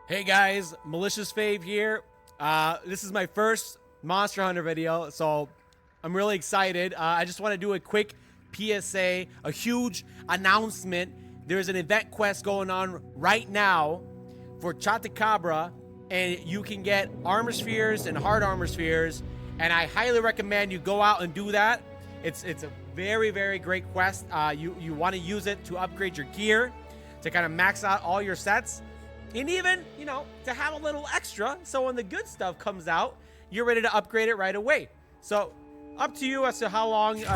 Hey guys, Malicious Fave here. This is my first Monster Hunter video, so I'm really excited. I just want to do a quick PSA, a huge announcement. There's an event quest going on right now for Chotacabra, and you can get armor spheres and hard armor spheres, and I highly recommend you go out and do that. It's a very, very great quest. You want to use it to upgrade your gear, to kind of max out all your sets. And even, you know, to have a little extra, so when the good stuff comes out, you're ready to upgrade it right away. So, up to you as to how long, you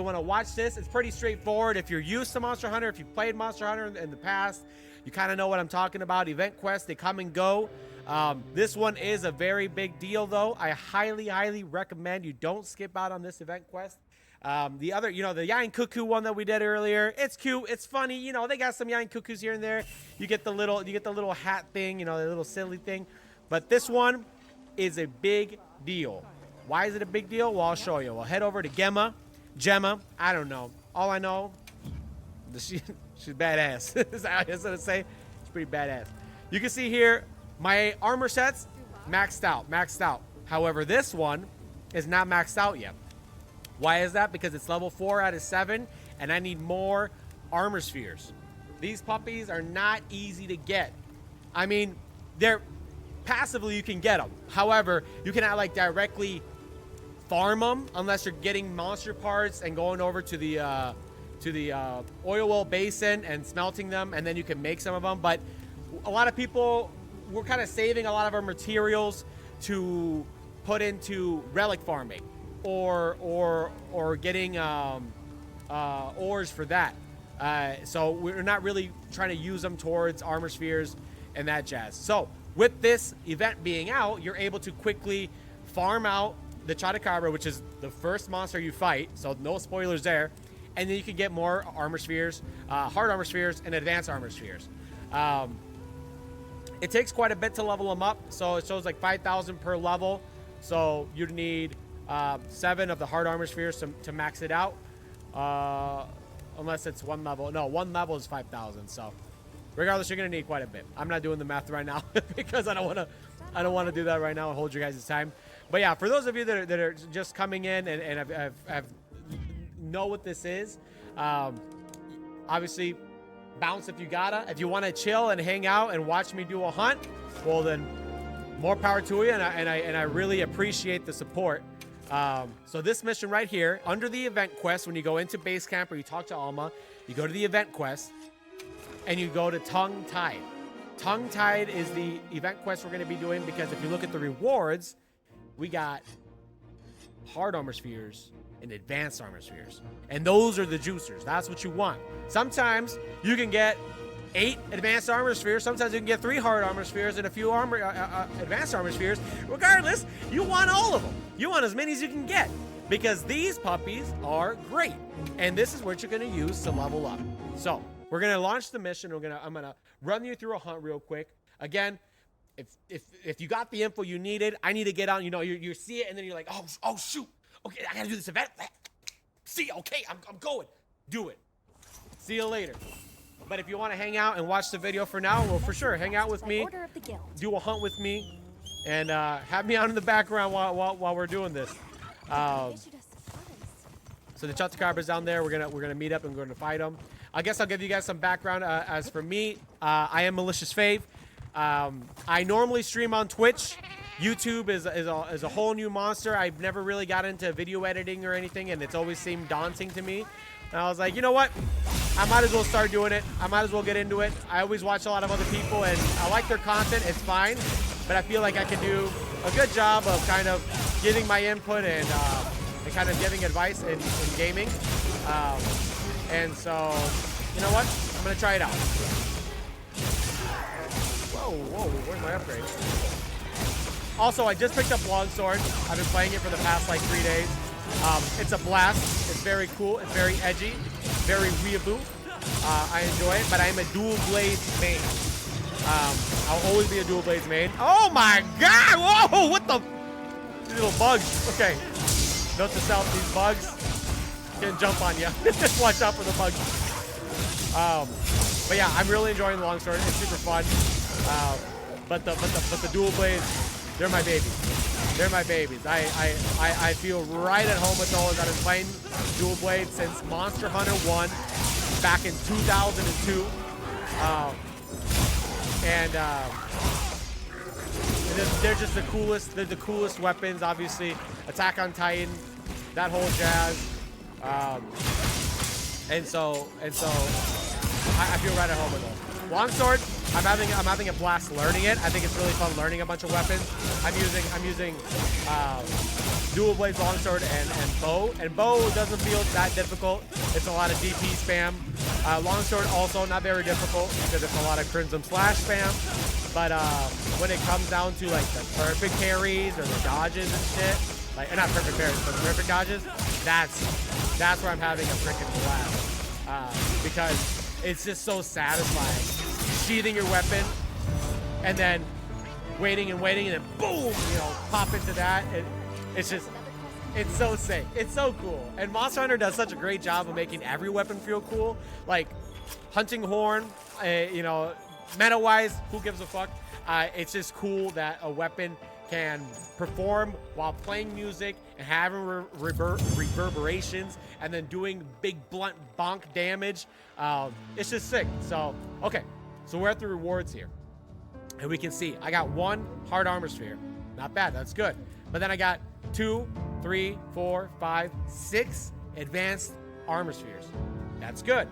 want to watch this. It's pretty straightforward. If you're used to Monster Hunter, if you've played Monster Hunter in the past, you kind of know what I'm talking about. Event quests, they come and go. This one is a very big deal, though. I highly, highly recommend you don't skip out on this event quest. The other, the Yain Cuckoo one that we did earlier, it's cute, it's funny, they got some Yain Cuckoos here and there. You get the little hat thing, the little silly thing. But this one is a big deal. Why is it a big deal? Well, I'll show you. We'll head over to Gemma, I don't know. All I know, she's badass. That's what I say. She's pretty badass. You can see here, my armor sets, maxed out. However, this one is not maxed out yet. Why is that? Because it's level 4 out of 7, and I need more armor spheres. These puppies are not easy to get. I mean, they're passively, you can get them. However, you cannot like directly farm them unless you're getting monster parts and going over to the oilwell basin and smelting them, and then you can make some of them. But a lot of people, we're kind of saving a lot of our materials to put into relic farming. Or getting ores for that. So we're not really trying to use them towards armor spheres and that jazz. So with this event being out, you're able to quickly farm out the Chotacabra, which is the first monster you fight. So no spoilers there. And then you can get more armor spheres, hard armor spheres, and advanced armor spheres. It takes quite a bit to level them up. So it shows like 5,000 per level. So you'd need 7 of the hard armor spheres to max it out, unless it's one level. No, one level is 5,000. So regardless, you're gonna need quite a bit. I'm not doing the math right now because I don't want to do that right now and hold your guys' time. But yeah, for those of you that are just coming in and have know what this is, obviously bounce if you gotta. If you want to chill and hang out and watch me do a hunt, well then more power to you, and I really appreciate the support. So this mission right here, under the event quest, when you go into base camp or you talk to Alma, you go to the event quest and you go to Tongue Tied. Tongue Tied is the event quest we're going to be doing, because if you look at the rewards, we got hard armor spheres and advanced armor spheres, and those are the juicers. That's what you want. Sometimes you can get 8 advanced armor spheres. Sometimes you can get 3 hard armor spheres and a few advanced armor spheres. Regardless, you want all of them. You want as many as you can get, because these puppies are great. And this is what you're going to use to level up. So we're going to launch the mission. I'm going to run you through a hunt real quick. Again, if you got the info you needed, I need to get on. You see it and then you're like, oh shoot. Okay, I got to do this event. See, okay, I'm going. Do it. See you later. But if you want to hang out and watch the video for now, well, for sure, hang out with me, do a hunt with me, and have me out in the background while we're doing this. So the Chotacabra's down there. We're gonna meet up and we're gonna fight them. I guess I'll give you guys some background. As for me, I am Malicious Fave. I normally stream on Twitch. YouTube is a whole new monster. I've never really got into video editing or anything, and it's always seemed daunting to me. And I was like, you know what? I might as well start doing it. I might as well get into it. I always watch a lot of other people, and I like their content. It's fine. But I feel like I can do a good job of kind of giving my input and kind of giving advice in gaming. And so, you know what? I'm going to try it out. Whoa, where's my upgrade? Also, I just picked up Longsword. I've been playing it for the past like 3 days. It's a blast. It's very cool. It's very edgy. Very weeaboo. I enjoy it, but I'm a dual blade main. I'll always be a dual blades main. Oh my god! Whoa! What the? These little bugs. Okay. Note to self: these bugs can jump on you. Just watch out for the bugs. But yeah, I'm really enjoying the longsword. It's super fun. the dual blades, they're my babies. They're my babies. I feel right at home with those. I've been playing dual blades since Monster Hunter 1 back in 2002. They're just the coolest. They're the coolest weapons. Obviously, Attack on Titan, that whole jazz. And so I feel right at home with those. Longsword, I'm having a blast learning it. I think it's really fun learning a bunch of weapons. I'm using dual blades longsword and bow. And bow doesn't feel that difficult. It's a lot of DP spam. Longsword also not very difficult because it's a lot of crimson slash spam. But when it comes down to like the perfect carries or the dodges and shit, like not perfect parries, but perfect dodges, that's where I'm having a freaking blast. Because it's just so satisfying. Sheathing your weapon and then waiting and then boom, you know, pop into that. It's so sick. It's so cool. And Monster Hunter does such a great job of making every weapon feel cool. Like hunting horn, you know, meta-wise, who gives a fuck? It's just cool that a weapon can perform while playing music and having reverberations and then doing big blunt bonk damage. It's just sick. So, okay. So we're at the rewards here. And we can see I got 1 hard armor sphere. Not bad. That's good. But then I got 2, 3, 4, 5, 6 advanced armor spheres. That's good.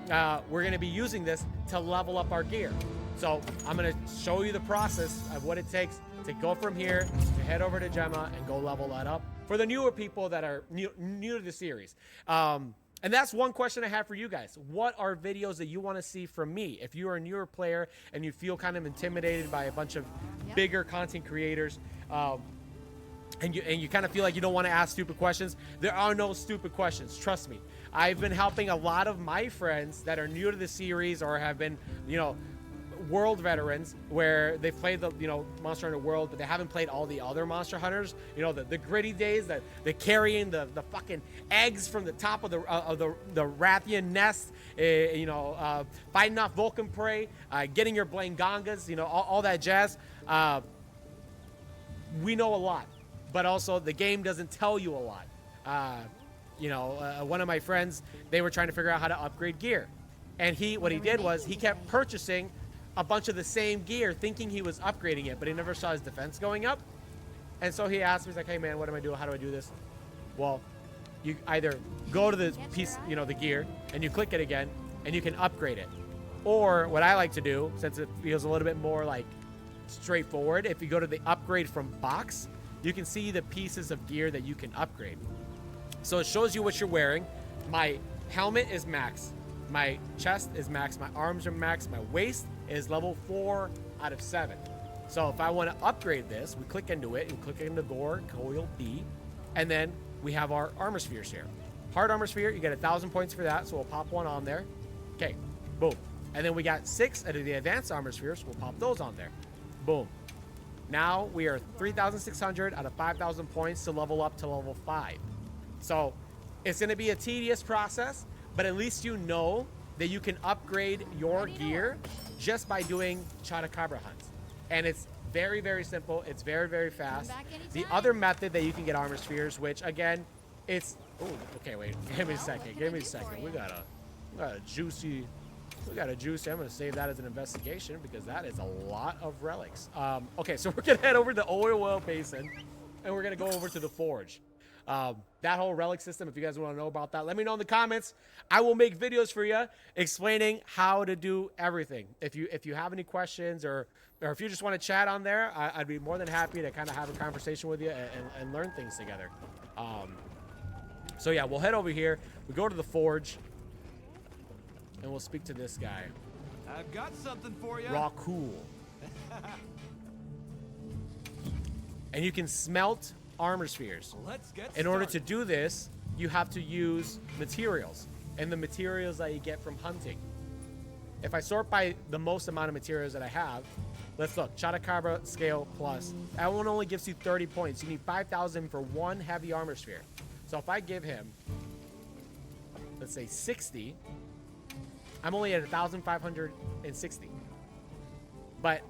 We're going to be using this to level up our gear. So I'm going to show you the process of what it takes to go from here to head over to Gemma and go level that up for the newer people that are new to the series. And that's one question I have for you guys. What are videos that you want to see from me? If you are a newer player and you feel kind of intimidated by a bunch of bigger content creators, and you kind of feel like you don't want to ask stupid questions, there are no stupid questions. Trust me. I've been helping a lot of my friends that are new to the series or have been, you know, world veterans where they've played the, you know, Monster Hunter World, but they haven't played all the other Monster Hunters. You know, the gritty days, that the carrying the fucking eggs from the top of the Rathian nest, you know, fighting off Vulcan prey, getting your Blangongas, you know, all that jazz. We know a lot, but also the game doesn't tell you a lot. You know, one of my friends, they were trying to figure out how to upgrade gear, and what he did was he kept purchasing a bunch of the same gear thinking he was upgrading it, but he never saw his defense going up. And so he asked me, he's like, hey man, what am I doing? How do I do this? Well, you either go to the piece, you know, the gear, and you click it again and you can upgrade it. Or what I like to do, since it feels a little bit more like straightforward, if you go to the upgrade from box, you can see the pieces of gear that you can upgrade. So it shows you what you're wearing. My helmet is max. My chest is max. My arms are max. My waist is level 4 out of 7. So if I want to upgrade this, we click into it and click into gore, coil B, and then we have our armor spheres here. Hard armor sphere, you get 1,000 points for that, so we'll pop one on there. Okay, boom. And then we got 6 out of the advanced armor spheres, so we'll pop those on there. Boom. Now we are 3,600 out of 5,000 points to level up to level 5. So it's going to be a tedious process, but at least you know that you can upgrade your gear just by doing Chotacabra hunts. And it's very, very simple. It's very, very fast. The other method that you can get armor spheres, which again, it's... Oh, okay, wait. Give me a second. Give me a second. We got a juicy... I'm going to save that as an investigation because that is a lot of relics. Okay, so we're going to head over to the oilwell basin and we're going to go over to the forge. That whole relic system, if you guys want to know about that, let me know in the comments. I will make videos for you explaining how to do everything. If you have any questions or if you just want to chat on there, I'd be more than happy to kind of have a conversation with you and learn things together. So yeah, we'll head over here. We go to the forge and we'll speak to this guy. I've got something for you. Raw cool. And you can smelt armor spheres. In order to do this, you have to use materials, and the materials that you get from hunting. If I sort by the most amount of materials that I have, let's look. Chotacabra scale plus. That one only gives you 30 points. You need 5,000 for one heavy armor sphere. So if I give him, let's say 60, I'm only at 1,560. But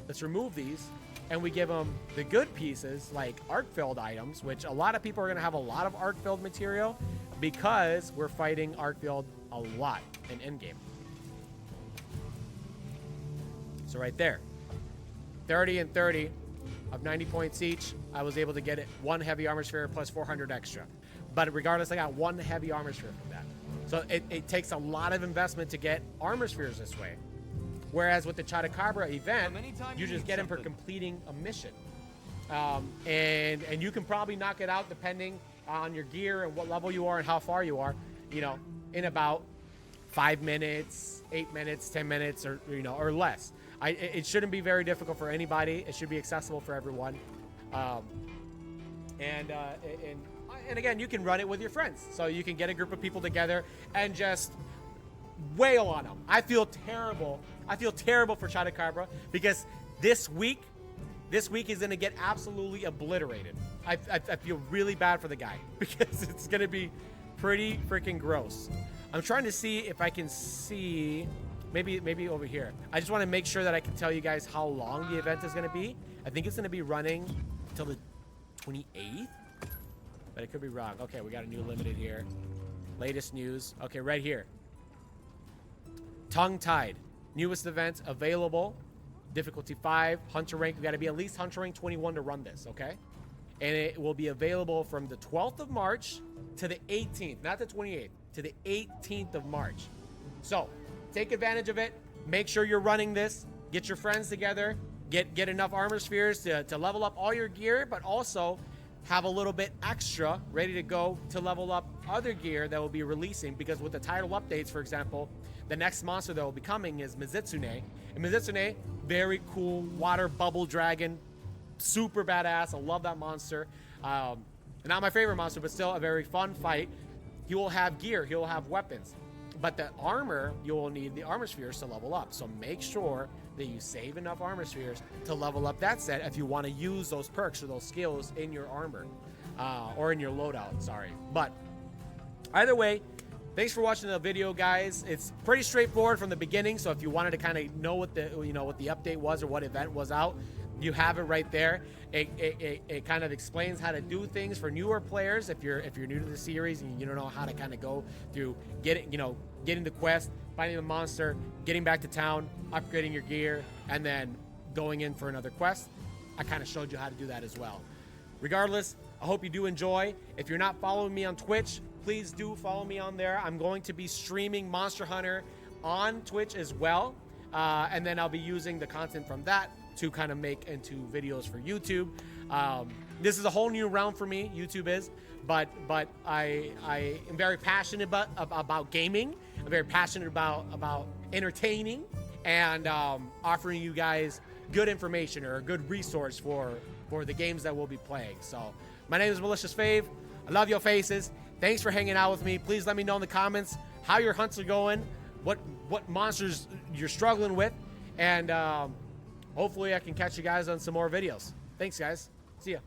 let's remove these, and we give them the good pieces like arkveld items, which a lot of people are going to have a lot of arkveld material because we're fighting arkveld a lot in endgame. So right there, 30 and 30 of 90 points each. I was able to get it 1 heavy armor sphere plus 400 extra. But regardless, I got 1 heavy armor sphere from that. So it takes a lot of investment to get armor spheres this way. Whereas with the Chotacabra event, you just get them for completing a mission. And you can probably knock it out depending on your gear and what level you are and how far you are, you know, in about 5 minutes, 8 minutes, 10 minutes, or, you know, or less. It shouldn't be very difficult for anybody. It should be accessible for everyone. And again, you can run it with your friends. So you can get a group of people together and just wail on them. I feel terrible. I feel terrible for Chotacabra because this week is going to get absolutely obliterated. I feel really bad for the guy because it's going to be pretty freaking gross. I'm trying to see if I can see, maybe over here. I just want to make sure that I can tell you guys how long the event is going to be. I think it's going to be running until the 28th, but it could be wrong. Okay, we got a new limited here. Latest news. Okay, right here. Tongue-tied. Newest event available. Difficulty 5. Hunter rank. We got to be at least hunter rank 21 to run this, okay? And it will be available from the 12th of March to the 18th. Not the 28th. To the 18th of March. So, take advantage of it. Make sure you're running this. Get your friends together. Get enough armor spheres to level up all your gear, but also have a little bit extra ready to go to level up other gear that will be releasing, because with the title updates, for example, the next monster that will be coming is Mizitsune. And Mizitsune, very cool water bubble dragon, super badass. I love that monster. Not my favorite monster, but still a very fun fight. He will have gear, he will have weapons, but the armor, you will need the armor spheres to level up. So make sure that you save enough armor spheres to level up that set if you want to use those perks or those skills in your armor, or in your loadout, sorry. But either way, thanks for watching the video, guys. It's pretty straightforward from the beginning, so if you wanted to kind of know what the update was or what event was out, you have it right there. It kind of explains how to do things for newer players. If you're new to the series and you don't know how to kind of go through getting the quest, finding the monster, getting back to town, upgrading your gear, and then going in for another quest, I kind of showed you how to do that as well. Regardless, I hope you do enjoy. If you're not following me on Twitch, please do follow me on there. I'm going to be streaming Monster Hunter on Twitch as well, and then I'll be using the content from that to kind of make into videos for YouTube. This is a whole new realm for me, YouTube is, but I am very passionate about gaming. I'm very passionate about entertaining and offering you guys good information or a good resource for the games that we'll be playing. So my name is Malicious Fave. I love your faces. Thanks for hanging out with me. Please let me know in the comments how your hunts are going, what monsters you're struggling with, and hopefully I can catch you guys on some more videos. Thanks, guys. See ya.